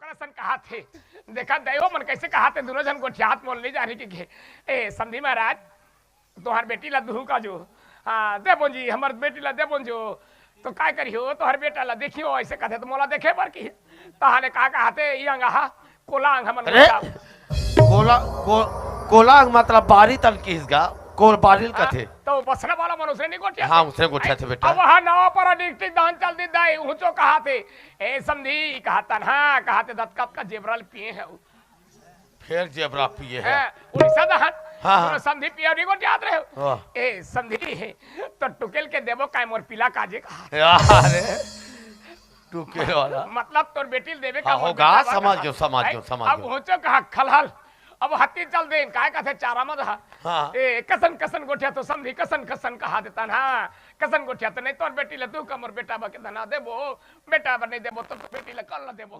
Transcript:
ओकरा सन कहा थे देखा दैव मन कैसे कहा थे दोनों जन गोठिया हाथ मोल नहीं जाने की ए समझी महाराज तोहर बेटी ला दुहू का जो हाँ देबो जी हमार बेटी ला देबो जो तो का करियो तोहर बेटा ला देखियो ऐसे कहते तो मोला देखे पर की तहाने का कहते ई अंगा कोलांग हमन कोलांग मतलब बारी तल किसगा कोल बारिल का थे तो बसने वाला मनुष्य नहीं गोठिया हाँ उसने गोठिया थे बेटा अब वहां नाव पर डिस्ट्री दान चल दी दाई ऊंचो कहा थे ए समझी कहता हां कहते दत्कत का जेबरल पिए है फिर जेबरा पिए है उड़ीसा दहन हाँ समझी पिया नहीं गोठिया याद रहे ए समझी तो टुकेल के देबो काय मोर पिला काजे कहा अरे टुकेल वाला मतलब तोर बेटी देवे का होगा समझ गयो अब ऊंचो कहा खलहल अब हत्ती चल देन काय कहते चारा मत हाँ ए कसन कसन गोठिया तो समझी कसन कसन कहा देता ना कसन गोठिया तो नहीं तोर बेटी ले तू कमर बेटा बा के धना देबो बेटा बा नहीं देबो तो बेटी ले कल ना देबो